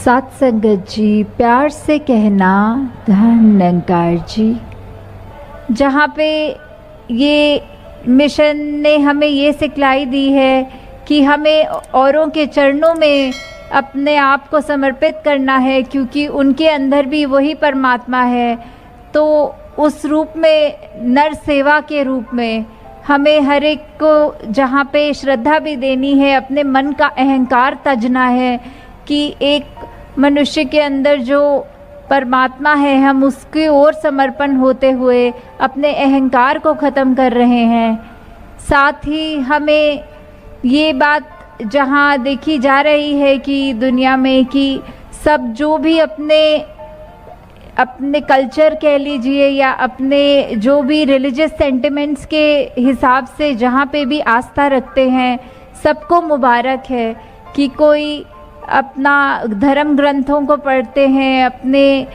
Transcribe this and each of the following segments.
साथ संगत जी, प्यार से कहना धन निरंकार जी। जहाँ पे ये मिशन ने हमें ये सिखलाई दी है कि हमें औरों के चरणों में अपने आप को समर्पित करना है, क्योंकि उनके अंदर भी वही परमात्मा है। तो उस रूप में नर सेवा के रूप में हमें हर एक को जहाँ पे श्रद्धा भी देनी है, अपने मन का अहंकार तजना है कि एक मनुष्य के अंदर जो परमात्मा है, हम उसकी ओर समर्पण होते हुए अपने अहंकार को ख़त्म कर रहे हैं। साथ ही हमें ये बात जहाँ देखी जा रही है कि दुनिया में कि सब जो भी अपने कल्चर कह लीजिए या अपने जो भी रिलीजियस सेंटिमेंट्स के हिसाब से जहाँ पे भी आस्था रखते हैं, सबको मुबारक है कि कोई अपना धर्म ग्रंथों को पढ़ते हैं, अपने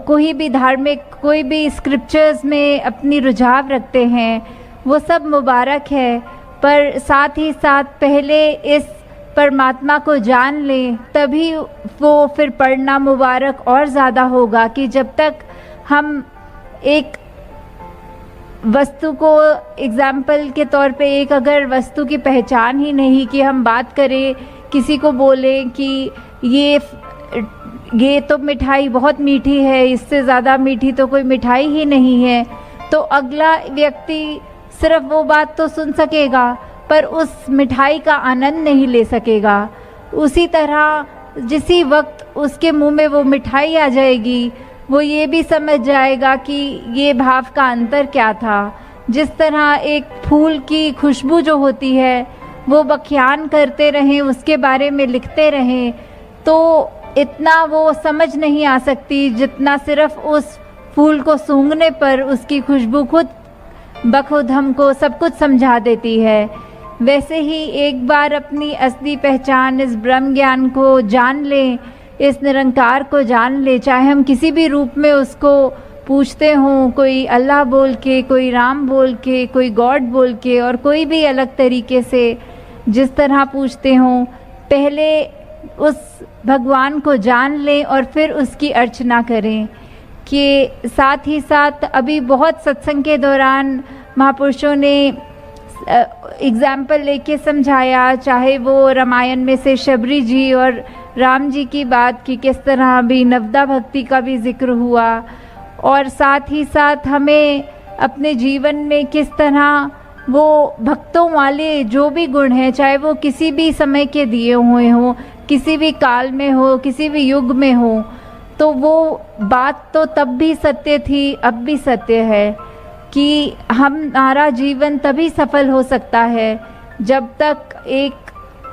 कोई भी धार्मिक कोई भी स्क्रिप्चर्स में अपनी रुझाव रखते हैं, वो सब मुबारक है। पर साथ ही साथ पहले इस परमात्मा को जान लें, तभी वो फिर पढ़ना मुबारक और ज़्यादा होगा। कि जब तक हम एक वस्तु को एग्जाम्पल के तौर पे एक अगर वस्तु की पहचान ही नहीं, कि हम बात करें किसी को बोलें कि ये तो मिठाई बहुत मीठी है, इससे ज़्यादा मीठी तो कोई मिठाई ही नहीं है, तो अगला व्यक्ति सिर्फ वो बात तो सुन सकेगा पर उस मिठाई का आनंद नहीं ले सकेगा। उसी तरह जिसी वक्त उसके मुंह में वो मिठाई आ जाएगी, वो ये भी समझ जाएगा कि ये भाव का अंतर क्या था। जिस तरह एक फूल की खुशबू जो होती है, वो बख्यान करते रहें, उसके बारे में लिखते रहें, तो इतना वो समझ नहीं आ सकती जितना सिर्फ उस फूल को सूंघने पर उसकी खुशबू खुद बखुद हमको सब कुछ समझा देती है। वैसे ही एक बार अपनी असली पहचान, इस ब्रह्म ज्ञान को जान लें, इस निरंकार को जान लें, चाहे हम किसी भी रूप में उसको पूछते हों, कोई अल्लाह बोल के, कोई राम बोल के, कोई गॉड बोल के, और कोई भी अलग तरीके से जिस तरह पूछते हों, पहले उस भगवान को जान लें और फिर उसकी अर्चना करें। कि साथ ही साथ अभी बहुत सत्संग के दौरान महापुरुषों ने एग्जाम्पल लेके समझाया, चाहे वो रामायण में से शबरी जी और राम जी की बात की, किस तरह भी नवदा भक्ति का भी जिक्र हुआ, और साथ ही साथ हमें अपने जीवन में किस तरह वो भक्तों वाले जो भी गुण हैं, चाहे वो किसी भी समय के दिए हुए हों, किसी भी काल में हो, किसी भी युग में हो, तो वो बात तो तब भी सत्य थी, अब भी सत्य है कि हमारा जीवन तभी सफल हो सकता है जब तक एक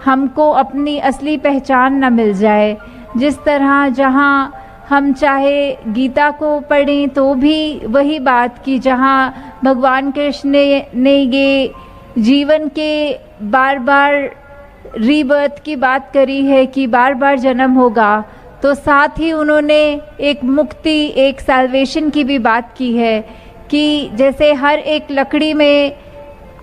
हमको अपनी असली पहचान न मिल जाए। जिस तरह जहाँ हम चाहे गीता को पढ़ें तो भी वही बात की, जहाँ भगवान कृष्ण ने ये जीवन के बार बार रीबर्थ की बात करी है कि बार बार जन्म होगा, तो साथ ही उन्होंने एक मुक्ति, एक सैल्वेशन की भी बात की है कि जैसे हर एक लकड़ी में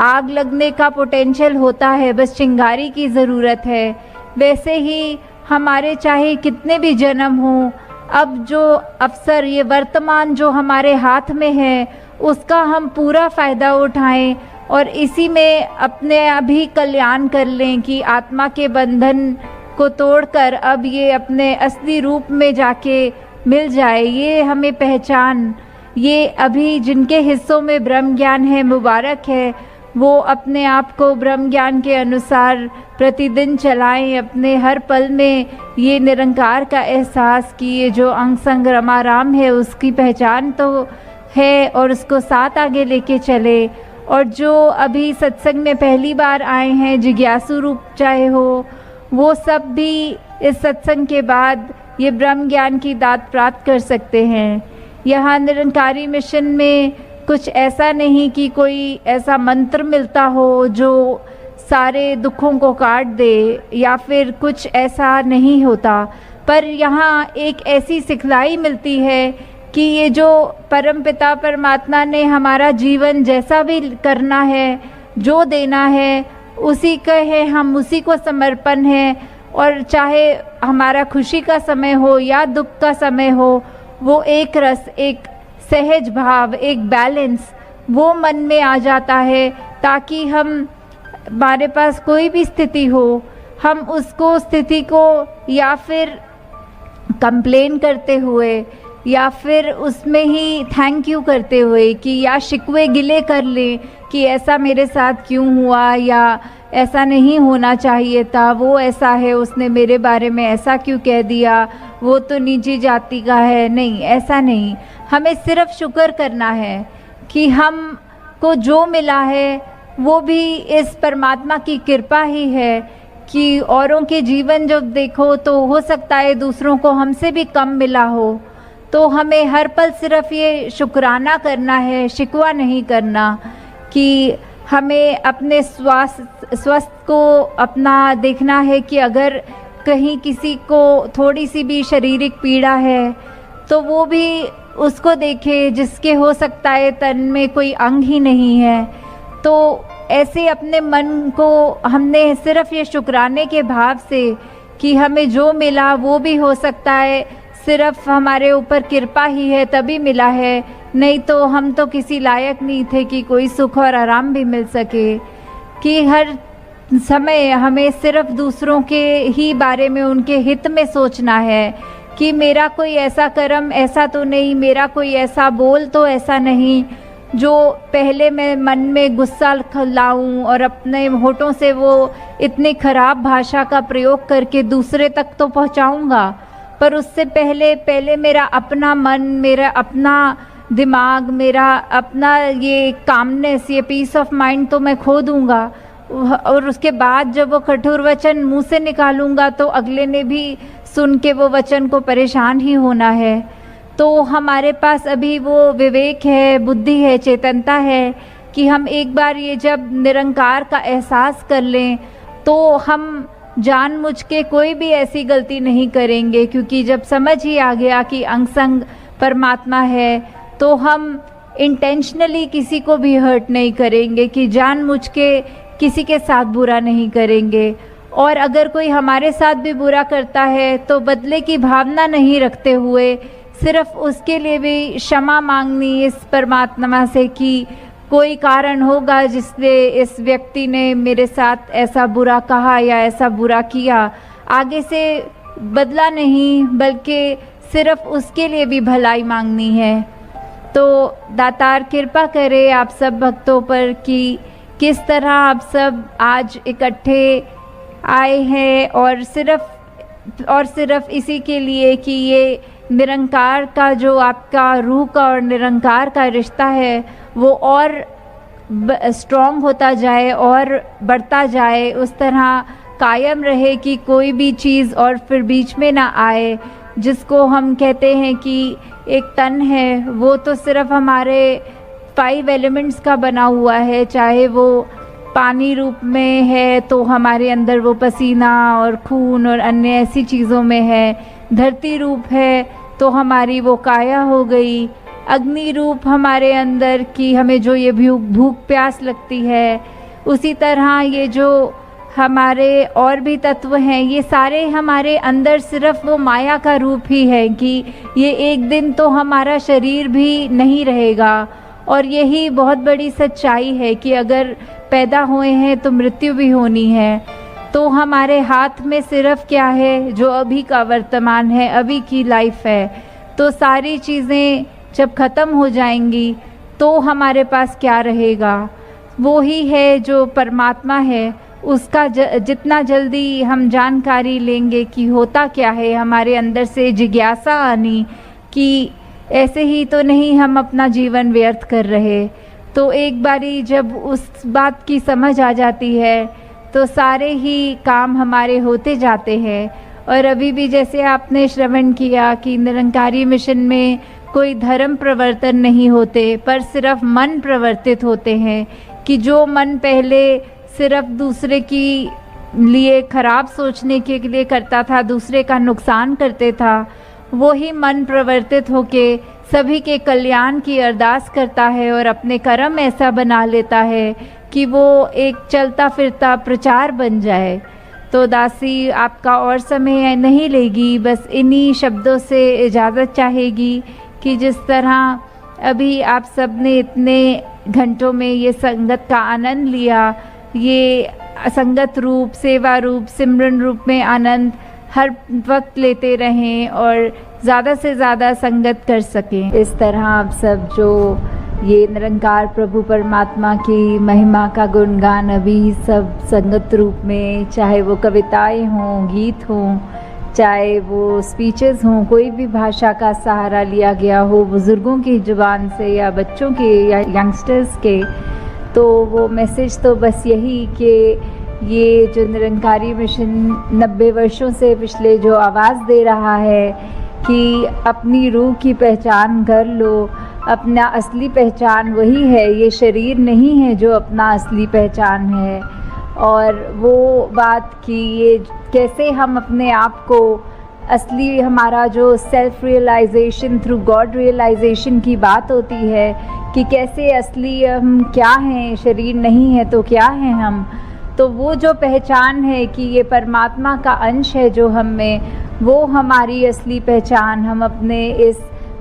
आग लगने का पोटेंशियल होता है, बस चिंगारी की ज़रूरत है, वैसे ही हमारे चाहे कितने भी जन्म हों, अब जो अवसर, ये वर्तमान जो हमारे हाथ में है, उसका हम पूरा फ़ायदा उठाएं और इसी में अपने अभी कल्याण कर लें कि आत्मा के बंधन को तोड़कर अब ये अपने असली रूप में जाके मिल जाए। ये हमें पहचान, ये अभी जिनके हिस्सों में ब्रह्म ज्ञान है, मुबारक है, वो अपने आप को ब्रह्म ज्ञान के अनुसार प्रतिदिन चलाएं, अपने हर पल में ये निरंकार का एहसास कि ये जो अंग संग रमाराम है उसकी पहचान तो है और उसको साथ आगे लेके चले। और जो अभी सत्संग में पहली बार आए हैं, जिज्ञासु रूप चाहे हो, वो सब भी इस सत्संग के बाद ये ब्रह्म ज्ञान की दात प्राप्त कर सकते हैं। यहाँ निरंकारी मिशन में कुछ ऐसा नहीं कि कोई ऐसा मंत्र मिलता हो जो सारे दुखों को काट दे, या फिर कुछ ऐसा नहीं होता, पर यहाँ एक ऐसी सिखलाई मिलती है कि ये जो परमपिता परमात्मा ने हमारा जीवन जैसा भी करना है, जो देना है, उसी का है, हम उसी को समर्पण है और चाहे हमारा खुशी का समय हो या दुख का समय हो, वो एक रस, एक सहज भाव, एक बैलेंस वो मन में आ जाता है, ताकि हमारे पास कोई भी स्थिति हो, हम उसको स्थिति को या फिर कंप्लेन करते हुए या फिर उसमें ही थैंक यू करते हुए कि या शिकवे गिले कर लें कि ऐसा मेरे साथ क्यों हुआ या ऐसा नहीं होना चाहिए था, वो ऐसा है, उसने मेरे बारे में ऐसा क्यों कह दिया, वो तो नीची जाति का है। नहीं, ऐसा नहीं, हमें सिर्फ शुक्र करना है कि हमको जो मिला है वो भी इस परमात्मा की कृपा ही है। कि औरों के जीवन जब देखो तो हो सकता है दूसरों को हमसे भी कम मिला हो, तो हमें हर पल सिर्फ ये शुक्राना करना है, शिकवा नहीं करना। कि हमें अपने स्वास्थ्य को अपना देखना है कि अगर कहीं किसी को थोड़ी सी भी शारीरिक पीड़ा है तो वो भी उसको देखे, जिसके हो सकता है तन में कोई अंग ही नहीं है। तो ऐसे अपने मन को हमने सिर्फ ये शुक्राने के भाव से कि हमें जो मिला वो भी हो सकता है सिर्फ हमारे ऊपर कृपा ही है तभी मिला है, नहीं तो हम तो किसी लायक नहीं थे कि कोई सुख और आराम भी मिल सके। कि हर समय हमें सिर्फ दूसरों के ही बारे में, उनके हित में सोचना है कि मेरा कोई ऐसा कर्म ऐसा तो नहीं, मेरा कोई ऐसा बोल तो ऐसा नहीं जो पहले मैं मन में गुस्सा लाऊं और अपने होठों से वो इतनी खराब भाषा का प्रयोग करके दूसरे तक तो पहुंचाऊंगा, पर उससे पहले मेरा अपना मन, मेरा अपना दिमाग, मेरा अपना ये कामनेस, ये पीस ऑफ माइंड तो मैं खो दूंगा। और उसके बाद जब वो कठोर वचन मुंह से निकालूंगा तो अगले ने भी सुन के वो वचन को परेशान ही होना है। तो हमारे पास अभी वो विवेक है, बुद्धि है, चेतनता है कि हम एक बार ये जब निरंकार का एहसास कर लें तो हम जानबूझ के कोई भी ऐसी गलती नहीं करेंगे, क्योंकि जब समझ ही आ गया कि अंग संग परमात्मा है तो हम इंटेंशनली किसी को भी हर्ट नहीं करेंगे, कि जानबूझ के किसी के साथ बुरा नहीं करेंगे। और अगर कोई हमारे साथ भी बुरा करता है तो बदले की भावना नहीं रखते हुए सिर्फ उसके लिए भी क्षमा मांगनी इस परमात्मा से कि कोई कारण होगा जिससे इस व्यक्ति ने मेरे साथ ऐसा बुरा कहा या ऐसा बुरा किया, आगे से बदला नहीं बल्कि सिर्फ उसके लिए भी भलाई मांगनी है। तो दातार कृपा करे आप सब भक्तों पर कि किस तरह आप सब आज इकट्ठे आए हैं और सिर्फ इसी के लिए कि ये निरंकार का जो आपका रूह का और निरंकार का रिश्ता है वो और स्ट्रॉन्ग होता जाए और बढ़ता जाए, उस तरह कायम रहे कि कोई भी चीज़ और फिर बीच में ना आए। जिसको हम कहते हैं कि एक तन है वो तो सिर्फ हमारे 5 एलिमेंट्स का बना हुआ है, चाहे वो पानी रूप में है तो हमारे अंदर वो पसीना और खून और अन्य ऐसी चीज़ों में है, धरती रूप है तो हमारी वो काया हो गई, अग्नि रूप हमारे अंदर की हमें जो ये भूख प्यास लगती है, उसी तरह ये जो हमारे और भी तत्व हैं ये सारे हमारे अंदर सिर्फ वो माया का रूप ही है कि ये एक दिन तो हमारा शरीर भी नहीं रहेगा। और यही बहुत बड़ी सच्चाई है कि अगर पैदा हुए हैं तो मृत्यु भी होनी है। तो हमारे हाथ में सिर्फ क्या है, जो अभी का वर्तमान है, अभी की लाइफ है। तो सारी चीज़ें जब ख़त्म हो जाएंगी तो हमारे पास क्या रहेगा, वो ही है जो परमात्मा है। उसका जितना जल्दी हम जानकारी लेंगे कि होता क्या है, हमारे अंदर से जिज्ञासा आनी कि ऐसे ही तो नहीं हम अपना जीवन व्यर्थ कर रहे, तो एक बारी जब उस बात की समझ आ जाती है तो सारे ही काम हमारे होते जाते हैं। और अभी भी जैसे आपने श्रवण किया कि निरंकारी मिशन में कोई धर्म प्रवर्तन नहीं होते, पर सिर्फ मन प्रवर्तित होते हैं कि जो मन पहले सिर्फ दूसरे की लिए खराब सोचने के लिए करता था, दूसरे का नुकसान करते था, वो ही मन प्रवर्तित होके सभी के कल्याण की अरदास करता है और अपने कर्म ऐसा बना लेता है कि वो एक चलता फिरता प्रचार बन जाए। तो दासी आपका और समय नहीं लेगी, बस इन्हीं शब्दों से इजाज़त चाहेगी कि जिस तरह अभी आप सब ने इतने घंटों में ये संगत का आनंद लिया, ये संगत रूप, सेवा रूप, सिमरन रूप में आनंद हर वक्त लेते रहें और ज़्यादा से ज़्यादा संगत कर सकें। इस तरह आप सब जो ये निरंकार प्रभु परमात्मा की महिमा का गुणगान अभी सब संगत रूप में, चाहे वो कविताएं हों, गीत हों, चाहे वो स्पीचेस हों, कोई भी भाषा का सहारा लिया गया हो बुज़ुर्गों की ज़ुबान से या बच्चों के या यंगस्टर्स के, तो वो मैसेज तो बस यही कि ये जो निरंकारी मिशन 90 वर्षों से पिछले जो आवाज़ दे रहा है कि अपनी रूह की पहचान कर लो, अपना असली पहचान वही है, ये शरीर नहीं है जो अपना असली पहचान है। और वो बात कि ये कैसे हम अपने आप को असली, हमारा जो self realization through God realization की बात होती है कि कैसे असली हम क्या हैं, शरीर नहीं है तो क्या हैं हम, तो वो जो पहचान है कि ये परमात्मा का अंश है जो हम में, वो हमारी असली पहचान हम अपने इस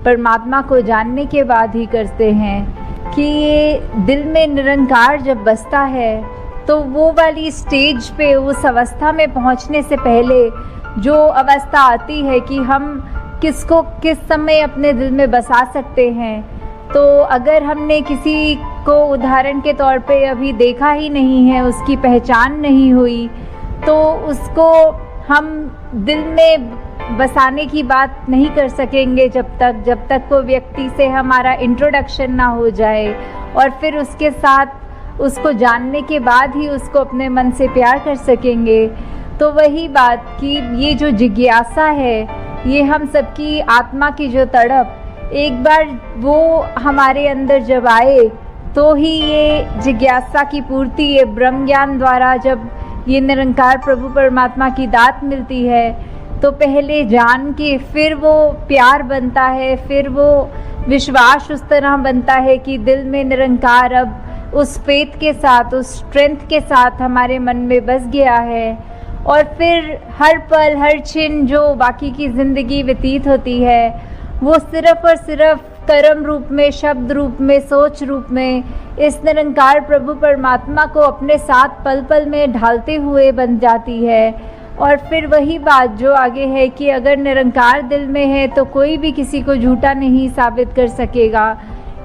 परमात्मा को जानने के बाद ही करते हैं। कि ये दिल में निरंकार जब बसता है तो वो वाली स्टेज पे, उस अवस्था में पहुंचने से पहले जो अवस्था आती है कि हम किसको किस समय अपने दिल में बसा सकते हैं, तो अगर हमने किसी को उदाहरण के तौर पे अभी देखा ही नहीं है, उसकी पहचान नहीं हुई, तो उसको हम दिल में बसाने की बात नहीं कर सकेंगे जब तक वो व्यक्ति से हमारा इंट्रोडक्शन ना हो जाए, और फिर उसके साथ उसको जानने के बाद ही उसको अपने मन से प्यार कर सकेंगे। तो वही बात कि ये जो जिज्ञासा है, ये हम सबकी आत्मा की जो तड़प, एक बार वो हमारे अंदर जब आए तो ही ये जिज्ञासा की पूर्ति, ये ब्रह्म ज्ञान द्वारा जब ये निरंकार प्रभु परमात्मा की दात मिलती है, तो पहले जान के फिर वो प्यार बनता है, फिर वो विश्वास उस तरह बनता है कि दिल में निरंकार अब उस फेथ के साथ, उस स्ट्रेंथ के साथ हमारे मन में बस गया है। और फिर हर पल, हर क्षण जो बाकी की ज़िंदगी व्यतीत होती है, वो सिर्फ़ और सिर्फ कर्म रूप में, शब्द रूप में, सोच रूप में इस निरंकार प्रभु परमात्मा को अपने साथ पल पल में ढालते हुए बन जाती है। और फिर वही बात जो आगे है कि अगर निरंकार दिल में है तो कोई भी किसी को झूठा नहीं साबित कर सकेगा,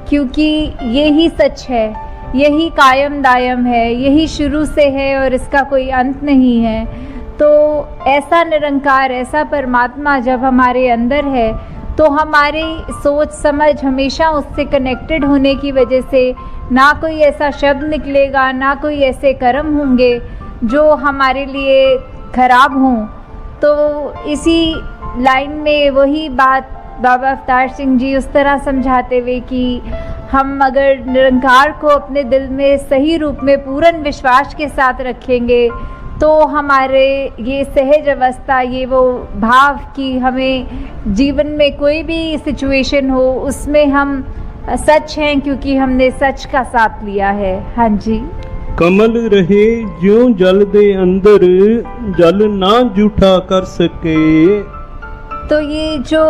क्योंकि यही सच है, यही कायम दायम है, यही शुरू से है और इसका कोई अंत नहीं है। तो ऐसा निरंकार, ऐसा परमात्मा जब हमारे अंदर है तो हमारी सोच समझ हमेशा उससे कनेक्टेड होने की वजह से ना कोई ऐसा शब्द निकलेगा, ना कोई ऐसे कर्म होंगे जो हमारे लिए खराब हों। तो इसी लाइन में वही बात बाबा अवतार सिंह जी उस तरह समझाते हुए कि हम अगर निरंकार को अपने दिल में सही रूप में पूर्ण विश्वास के साथ रखेंगे तो हमारे ये सहज अवस्था, ये वो भाव कि हमें जीवन में कोई भी सिचुएशन हो उसमें हम सच हैं, क्योंकि हमने सच का साथ लिया है। हाँ जी। कमल रहे ज्यों जल दे अंदर, जल ना जूठा कर सके। तो ये जो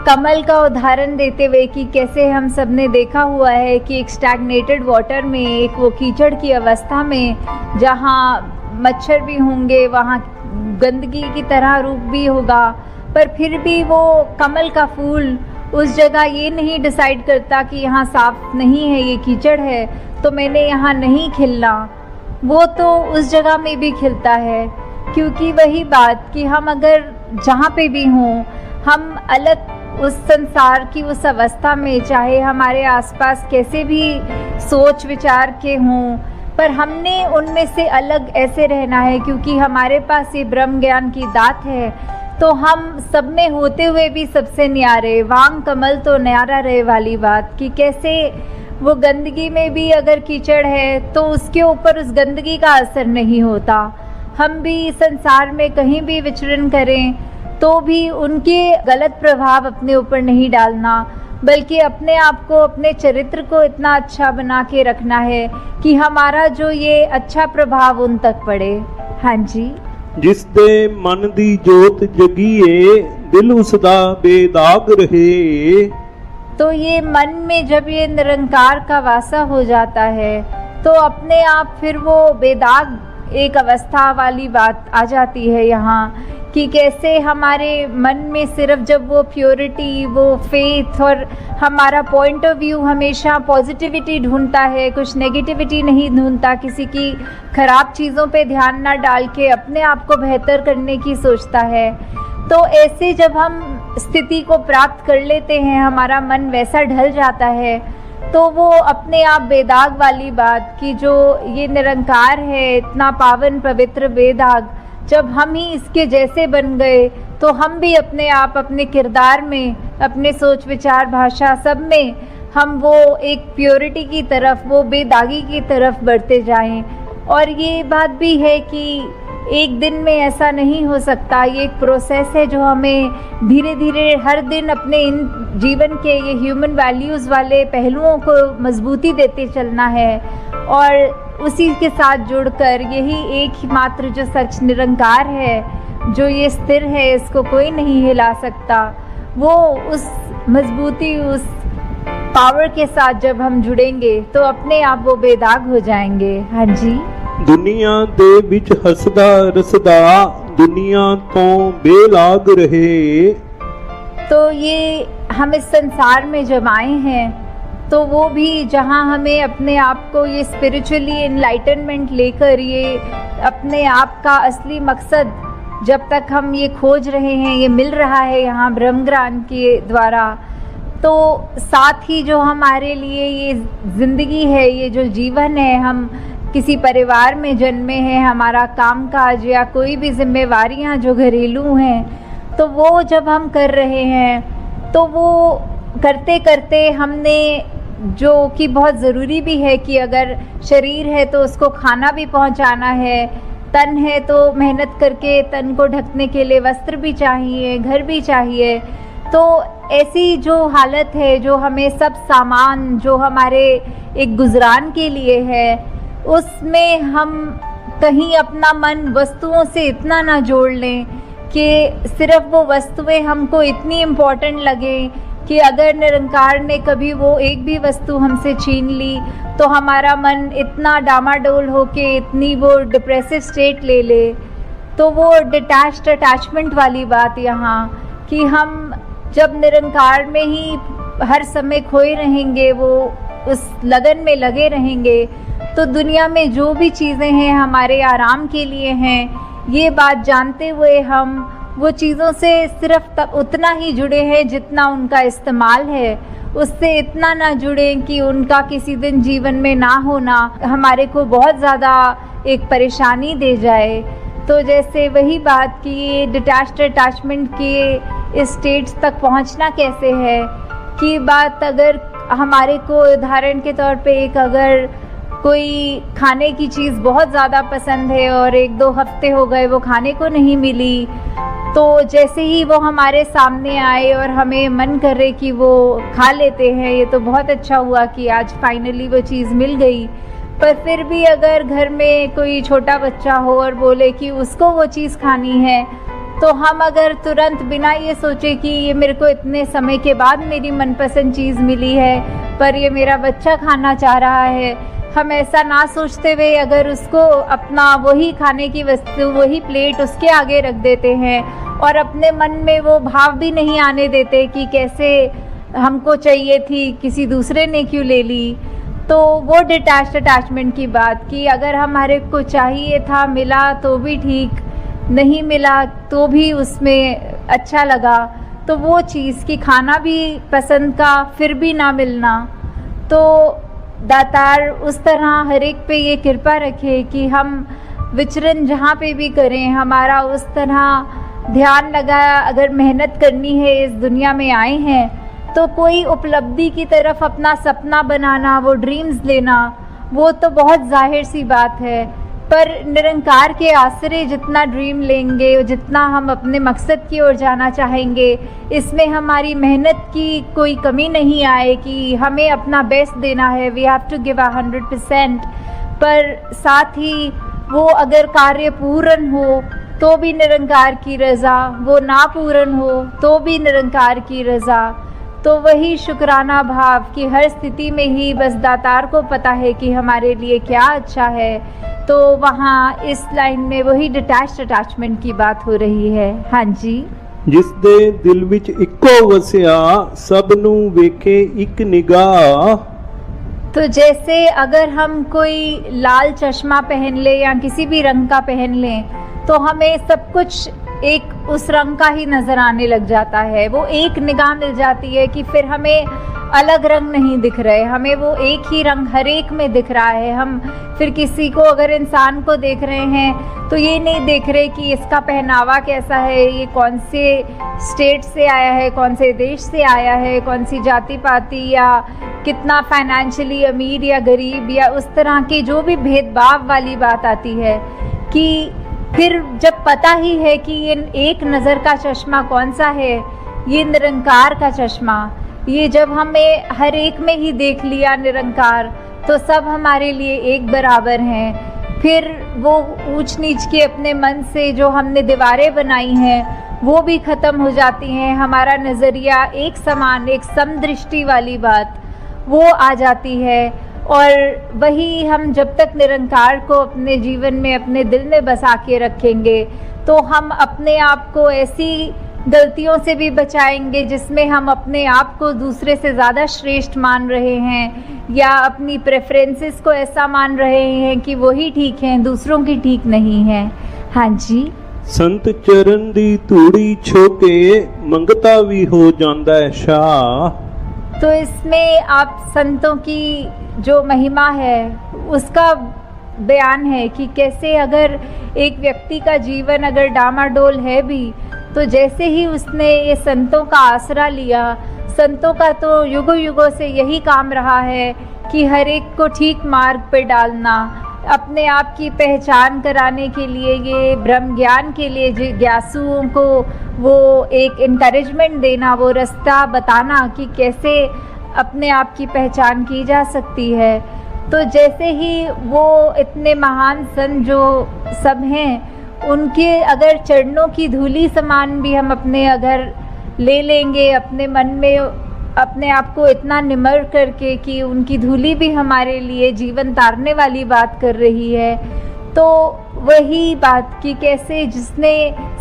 कमल का उदाहरण देते हुए कि कैसे हम सब ने देखा हुआ है कि एक स्टैग्नेटेड वाटर में, एक वो कीचड़ की अवस्था में जहाँ मच्छर भी होंगे, वहाँ गंदगी की तरह रूप भी होगा, पर फिर भी वो कमल का फूल उस जगह ये नहीं डिसाइड करता कि यहाँ साफ नहीं है, ये कीचड़ है तो मैंने यहाँ नहीं खिलना। वो तो उस जगह में भी खिलता है, क्योंकि वही बात कि हम अगर जहाँ पे भी हों, हम अलग उस संसार की उस अवस्था में, चाहे हमारे आसपास कैसे भी सोच विचार के हों, पर हमने उनमें से अलग ऐसे रहना है क्योंकि हमारे पास ये ब्रह्म ज्ञान की दात है। तो हम सब में होते हुए भी सबसे न्यारे, वांग कमल तो न्यारा रहे वाली बात कि कैसे वो गंदगी में भी अगर कीचड़ है तो उसके ऊपर उस गंदगी का असर नहीं होता। हम भी संसार में कहीं भी विचरण करें तो भी उनके गलत प्रभाव अपने ऊपर नहीं डालना, बल्कि अपने आप को, अपने चरित्र को इतना अच्छा बना के रखना है कि हमारा जो ये अच्छा प्रभाव उन तक पड़े। हाँ जी। ਜਿਸ ਦੇ ਮਨ ਦੀ ਜੋਤ ਜਗੀਏ ਦਿਲ ਉਸ ਦਾ ਬੇਦਾਗ ਰਹੇ। तो ये मन में जब ये निरंकार का वासा हो जाता है तो अपने आप फिर वो बेदाग एक अवस्था वाली बात आ जाती है यहाँ, कि कैसे हमारे मन में सिर्फ जब वो प्योरिटी, वो फेथ और हमारा पॉइंट ऑफ व्यू हमेशा पॉजिटिविटी ढूंढता है, कुछ नेगेटिविटी नहीं ढूंढता, किसी की खराब चीज़ों पे ध्यान ना डाल के अपने आप को बेहतर करने की सोचता है। तो ऐसे जब हम स्थिति को प्राप्त कर लेते हैं, हमारा मन वैसा ढल जाता है, तो वो अपने आप बेदाग वाली बात कि जो ये निरंकार है, इतना पावन पवित्र बेदाग, जब हम ही इसके जैसे बन गए तो हम भी अपने आप, अपने किरदार में, अपने सोच विचार भाषा सब में हम वो एक प्योरिटी की तरफ, वो बेदागी की तरफ बढ़ते जाएं। और ये बात भी है कि एक दिन में ऐसा नहीं हो सकता, ये एक प्रोसेस है जो हमें धीरे धीरे हर दिन अपने इन जीवन के ये ह्यूमन वैल्यूज़ वाले पहलुओं को मजबूती देते चलना है, और उसी के साथ जुड़कर यही एक ही मात्र जो सच निरंकार है, जो ये स्थिर है, इसको कोई नहीं हिला सकता, वो उस मजबूती, उस पावर के साथ जब हम जुड़ेंगे तो अपने आप वो बेदाग हो जाएंगे। हाँ जी। ਦੁਨੀਆ ਦੇ ਵਿੱਚ ਹੱਸਦਾ ਰਸਦਾ ਦੁਨੀਆ ਤੋਂ ਬੇਲਾਗ ਰਹੇ। तो ये हम इस संसार में जब आए हैं तो वो भी जहाँ हमें अपने आप को ये स्पिरिचुअली एनलाइटनमेंट लेकर, ये अपने आप का असली मकसद जब तक हम ये खोज रहे हैं, ये मिल रहा है यहाँ ब्रह्मज्ञान के द्वारा, तो साथ ही जो हमारे लिए ये ज़िंदगी है, ये जो जीवन है, हम किसी परिवार में जन्मे हैं, हमारा कामकाज या कोई भी जिम्मेवारियां जो घरेलू हैं, तो वो जब हम कर रहे हैं तो वो करते करते हमने, जो कि बहुत ज़रूरी भी है कि अगर शरीर है तो उसको खाना भी पहुंचाना है, तन है तो मेहनत करके तन को ढकने के लिए वस्त्र भी चाहिए, घर भी चाहिए। तो ऐसी जो हालत है, जो हमें सब सामान जो हमारे एक गुजरान के लिए है, उसमें हम कहीं अपना मन वस्तुओं से इतना ना जोड़ लें कि सिर्फ वो वस्तुएं हमको इतनी इम्पोर्टेंट लगे कि अगर निरंकार ने कभी वो एक भी वस्तु हमसे छीन ली तो हमारा मन इतना डामाडोल हो के इतनी वो डिप्रेसिव स्टेट ले ले। तो वो डिटैच्ड अटैचमेंट वाली बात यहाँ, कि हम जब निरंकार में ही हर समय खोए रहेंगे, वो उस लगन में लगे रहेंगे, तो दुनिया में जो भी चीज़ें हैं हमारे आराम के लिए हैं, ये बात जानते हुए हम वो चीज़ों से सिर्फ उतना ही जुड़े हैं जितना उनका इस्तेमाल है, उससे इतना ना जुड़े कि उनका किसी दिन जीवन में ना होना हमारे को बहुत ज़्यादा एक परेशानी दे जाए। तो जैसे वही बात कि ये डिटैच्ड अटैचमेंट के इस स्टेट्स तक पहुंचना कैसे है, कि बात अगर हमारे को उदाहरण के तौर पे एक अगर कोई खाने की चीज़ बहुत ज़्यादा पसंद है और 1-2 हफ्ते हो गए वो खाने को नहीं मिली, तो जैसे ही वो हमारे सामने आए और हमें मन करे कि वो खा लेते हैं, ये तो बहुत अच्छा हुआ कि आज फाइनली वो चीज़ मिल गई। पर फिर भी अगर घर में कोई छोटा बच्चा हो और बोले कि उसको वो चीज़ खानी है, तो हम अगर तुरंत बिना ये सोचे कि ये मेरे को इतने समय के बाद मेरी मनपसंद चीज़ मिली है पर ये मेरा बच्चा खाना चाह रहा है, हम ऐसा ना सोचते हुए अगर उसको अपना वही खाने की वस्तु, वही प्लेट उसके आगे रख देते हैं और अपने मन में वो भाव भी नहीं आने देते कि कैसे हमको चाहिए थी, किसी दूसरे ने क्यों ले ली, तो वो डिटैच्ड अटैचमेंट की बात, कि अगर हमारे को चाहिए था, मिला तो भी ठीक, नहीं मिला तो भी उसमें अच्छा लगा, तो वो चीज़ कि खाना भी पसंद का फिर भी ना मिलना। तो दातार उस तरह हर एक पे ये कृपा रखे कि हम विचरण जहाँ पे भी करें, हमारा उस तरह ध्यान लगाया, अगर मेहनत करनी है, इस दुनिया में आए हैं तो कोई उपलब्धि की तरफ अपना सपना बनाना, वो ड्रीम्स लेना, वो तो बहुत जाहिर सी बात है, पर निरंकार के आश्रय जितना ड्रीम लेंगे, जितना हम अपने मकसद की ओर जाना चाहेंगे, इसमें हमारी मेहनत की कोई कमी नहीं आए कि हमें अपना बेस्ट देना है, वी हैव टू गिव 100%। पर साथ ही वो अगर कार्य पूर्ण हो, तो भी निरंकार की रज़ा, वो ना पूर्ण हो तो भी निरंकार की रज़ा। तो वही शुक्राना भाव कि हर स्थिति में ही बस दातार को पता है कि हमारे लिए क्या अच्छा है। तो वहाँ इस लाइन में वही डिटैच्ड अटैचमेंट की बात हो रही है। हाँ जी। जिस दे दिल विच इक्को वसिया सब नू वेखे एक निगाह। तो जैसे अगर हम कोई लाल चश्मा पहन ले या किसी भी रंग का पहन लें तो हमें सब कुछ एक उस रंग का ही नज़र आने लग जाता है। वो एक निगाह मिल जाती है कि फिर हमें अलग रंग नहीं दिख रहे, हमें वो एक ही रंग हर एक में दिख रहा है। हम फिर किसी को अगर इंसान को देख रहे हैं तो ये नहीं देख रहे कि इसका पहनावा कैसा है, ये कौन से स्टेट से आया है, कौन से देश से आया है, कौन सी जाति पाति या कितना फाइनेंशियली अमीर या गरीब, या उस तरह के जो भी भेदभाव वाली बात आती है। कि फिर जब पता ही है कि ये एक नज़र का चश्मा कौन सा है, ये निरंकार का चश्मा, ये जब हमें हर एक में ही देख लिया निरंकार, तो सब हमारे लिए एक बराबर हैं। फिर वो ऊंच नीच के अपने मन से जो हमने दीवारें बनाई हैं वो भी ख़त्म हो जाती हैं। हमारा नज़रिया एक समान, एक समदृष्टि वाली बात वो आ जाती है। और वही हम जब तक निरंकार को अपने जीवन में, अपने दिल में बसा के रखेंगे तो हम अपने आप को ऐसी गलतियों से भी बचाएंगे जिसमें हम अपने आप को दूसरे से ज़्यादा श्रेष्ठ मान रहे हैं, या अपनी प्रेफरेंसेस को ऐसा मान रहे हैं कि वही ठीक हैं, दूसरों की ठीक नहीं है। हाँ जी। संत चरण दी धूड़ी छोके मंगता भी हो जांदा है शाह। तो इसमें आप संतों की जो महिमा है उसका बयान है कि कैसे अगर एक व्यक्ति का जीवन अगर डामाडोल है भी, तो जैसे ही उसने ये संतों का आसरा लिया, संतों का तो युगों युगों से यही काम रहा है कि हर एक को ठीक मार्ग पे डालना, अपने आप की पहचान कराने के लिए, ये ब्रह्म ज्ञान के लिए जिज्ञासुओं को वो एक इनकरेजमेंट देना, वो रास्ता बताना कि कैसे अपने आप की पहचान की जा सकती है। तो जैसे ही वो इतने महान संत जो सब हैं, उनके अगर चरणों की धूली समान भी हम अपने अगर ले लेंगे अपने मन में, अपने आप को इतना निमर करके कि उनकी धूली भी हमारे लिए जीवन तारने वाली बात कर रही है, तो वही बात कि कैसे जिसने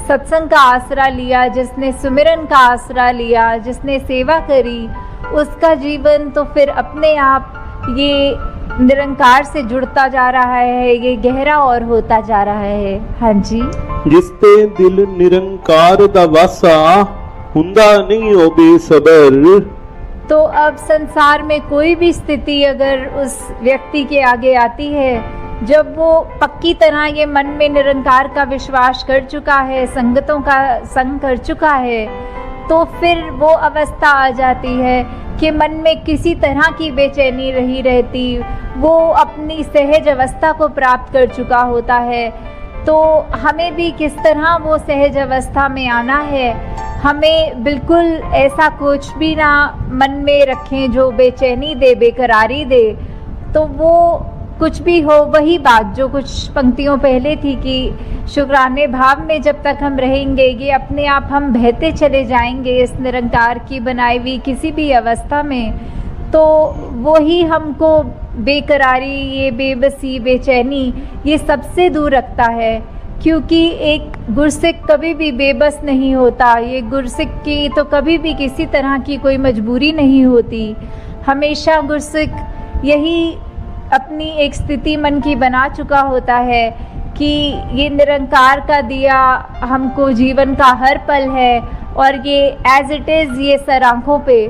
सत्संग का आसरा लिया, जिसने सुमिरन का आसरा लिया, जिसने सेवा करी, उसका जीवन तो फिर अपने आप ये निरंकार से जुड़ता जा रहा है, ये गहरा और होता जा रहा है। हाँ जी। जिसते दिल निरंकार दा वासा हुंदा नहीं हो बेसबर। तो अब संसार में कोई भी स्थिति अगर उस व्यक्ति के आगे आती है, जब वो पक्की तरह ये मन में निरंकार का विश्वास कर चुका है, संगतों का संग कर चुका है, तो फिर वो अवस्था आ जाती है कि मन में किसी तरह की बेचैनी नहीं रहती, वो अपनी सहज अवस्था को प्राप्त कर चुका होता है। तो हमें भी किस तरह वो सहज अवस्था में आना है, हमें बिल्कुल ऐसा कुछ भी ना मन में रखें जो बेचैनी दे, बेकरारी दे। तो वो कुछ भी हो, वही बात जो कुछ पंक्तियों पहले थी कि शुक्राने भाव में जब तक हम रहेंगे, ये अपने आप हम बहते चले जाएंगे इस निरंकार की बनाई हुई किसी भी अवस्था में, तो वही हमको बेकरारी, ये बेबसी, बेचैनी, ये सबसे दूर रखता है। क्योंकि एक गुरसिक कभी भी बेबस नहीं होता, ये गुरसिक की तो कभी भी किसी तरह की कोई मजबूरी नहीं होती। हमेशा गुरसिक यही अपनी एक स्थिति मन की बना चुका होता है कि ये निरंकार का दिया हमको जीवन का हर पल है और ये एज इट इज़ ये सर आँखों पे।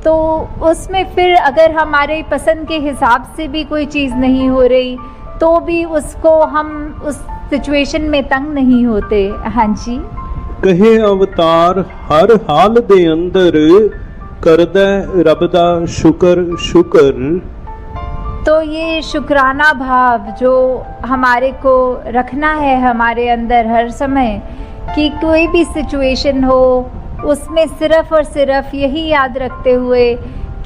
तो उसमें फिर अगर हमारे पसंद के हिसाब से भी कोई चीज़ नहीं हो रही तो भी उसको हम उस सिचुएशन में तंग नहीं होते। हाँ जी। कहे अवतार हर हाल दे अंदर करदा रब दा शुक्र शुक्र। तो ये शुक्राना भाव जो हमारे को रखना है हमारे अंदर हर समय, कि कोई भी सिचुएशन हो उसमें सिर्फ़ और सिर्फ यही याद रखते हुए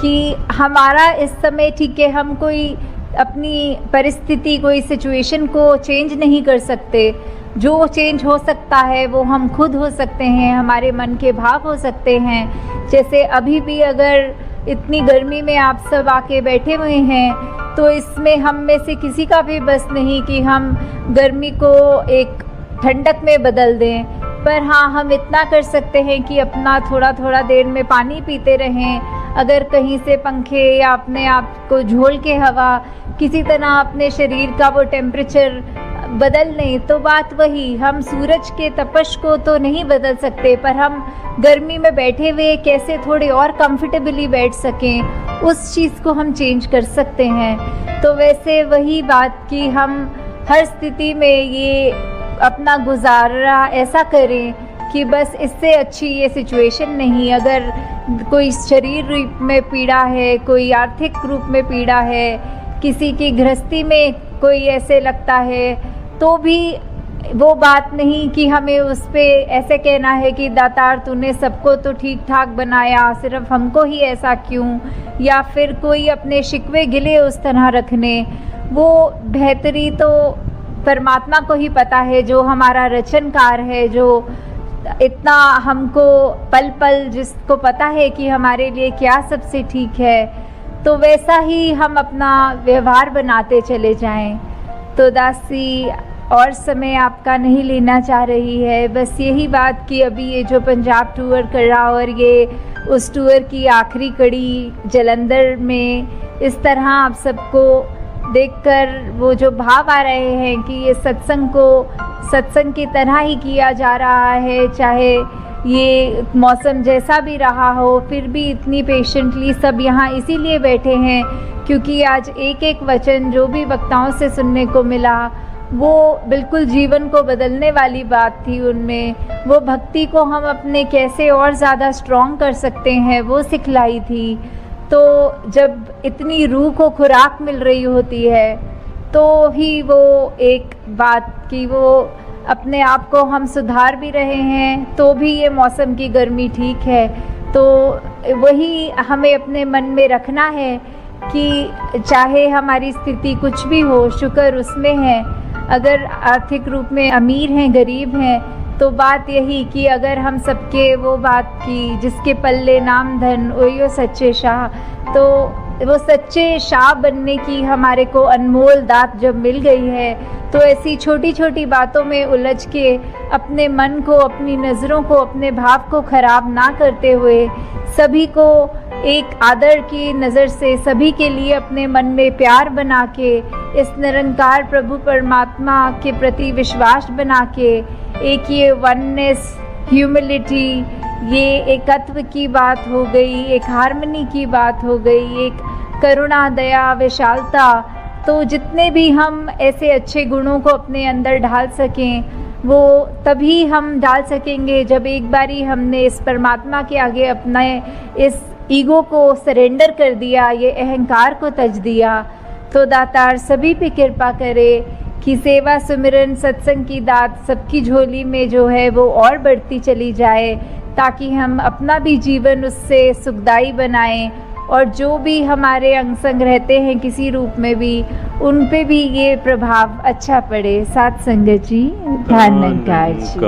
कि हमारा इस समय ठीक है, हम कोई अपनी परिस्थिति, कोई सिचुएशन को चेंज नहीं कर सकते, जो चेंज हो सकता है वो हम खुद हो सकते हैं, हमारे मन के भाव हो सकते हैं। जैसे अभी भी अगर इतनी गर्मी में आप सब आके बैठे हुए हैं, तो इसमें हम में से किसी का भी बस नहीं कि हम गर्मी को एक ठंडक में बदल दें। पर हाँ, हम इतना कर सकते हैं कि अपना थोड़ा थोड़ा देर में पानी पीते रहें। अगर कहीं से पंखे या अपने आप को झोल के हवा किसी तरह अपने शरीर का वो टेम्परेचर बदल लें, तो बात वही, हम सूरज के तपश को तो नहीं बदल सकते, पर हम गर्मी में बैठे हुए कैसे थोड़े और कंफर्टेबली बैठ सकें, उस चीज़ को हम चेंज कर सकते हैं। तो वैसे वही बात कि हम हर स्थिति में ये अपना गुजारा ऐसा करें कि बस इससे अच्छी ये सिचुएशन नहीं। अगर कोई शरीर रूप में पीड़ा है, कोई आर्थिक रूप में पीड़ा है, किसी की गृहस्थी में कोई ऐसे लगता है, तो भी वो बात नहीं कि हमें उस पे ऐसे कहना है कि दातार तूने सबको तो ठीक ठाक बनाया, सिर्फ हमको ही ऐसा क्यों, या फिर कोई अपने शिकवे गिले उस तरह रखने। वो बेहतरी तो परमात्मा को ही पता है, जो हमारा रचनकार है, जो इतना हमको पल पल जिसको पता है कि हमारे लिए क्या सबसे ठीक है, तो वैसा ही हम अपना व्यवहार बनाते चले जाएं। तो दासी और समय आपका नहीं लेना चाह रही है, बस यही बात कि अभी ये जो पंजाब टूर कर रहा और ये उस टूर की आखिरी कड़ी जलंधर में, इस तरह आप सबको देखकर वो जो भाव आ रहे हैं कि ये सत्संग को सत्संग की तरह ही किया जा रहा है, चाहे ये मौसम जैसा भी रहा हो, फिर भी इतनी पेशेंटली सब यहाँ इसीलिए बैठे हैं क्योंकि आज एक एक वचन जो भी वक्ताओं से सुनने को मिला वो बिल्कुल जीवन को बदलने वाली बात थी। उनमें वो भक्ति को हम अपने कैसे और ज़्यादा स्ट्रॉन्ग कर सकते हैं वो सिखलाई थी। तो जब इतनी रूह को खुराक मिल रही होती है तो ही वो एक बात कि वो अपने आप को हम सुधार भी रहे हैं, तो भी ये मौसम की गर्मी ठीक है। तो वही हमें अपने मन में रखना है कि चाहे हमारी स्थिति कुछ भी हो, शुक्र उसमें है। अगर आर्थिक रूप में अमीर हैं, गरीब हैं, तो बात यही कि अगर हम सबके वो बात की जिसके पल्ले नाम धन वही सच्चे शाह, तो वो सच्चे शाह बनने की हमारे को अनमोल दात जब मिल गई है, तो ऐसी छोटी छोटी बातों में उलझ के अपने मन को, अपनी नज़रों को, अपने भाव को ख़राब ना करते हुए सभी को एक आदर की नज़र से, सभी के लिए अपने मन में प्यार बना के, इस निरंकार प्रभु परमात्मा के प्रति विश्वास बना के, एक ये वननेस, ह्यूमिलिटी, ये एकत्व की बात हो गई, एक हार्मनी की बात हो गई, एक करुणा, दया, विशालता, तो जितने भी हम ऐसे अच्छे गुणों को अपने अंदर ढाल सकें वो तभी हम डाल सकेंगे जब एक बारी हमने इस परमात्मा के आगे अपना इस ईगो को सरेंडर कर दिया, ये अहंकार को तज दिया। तो दातार सभी पे कृपा करे कि सेवा, सुमिरन, सत्संग की दात सबकी झोली में जो है वो और बढ़ती चली जाए, ताकि हम अपना भी जीवन उससे सुखदायी बनाएं और जो भी हमारे अंग संग रहते हैं किसी रूप में भी, उन पे भी ये प्रभाव अच्छा पड़े। साथ संगत जी, धन्यवाद जी।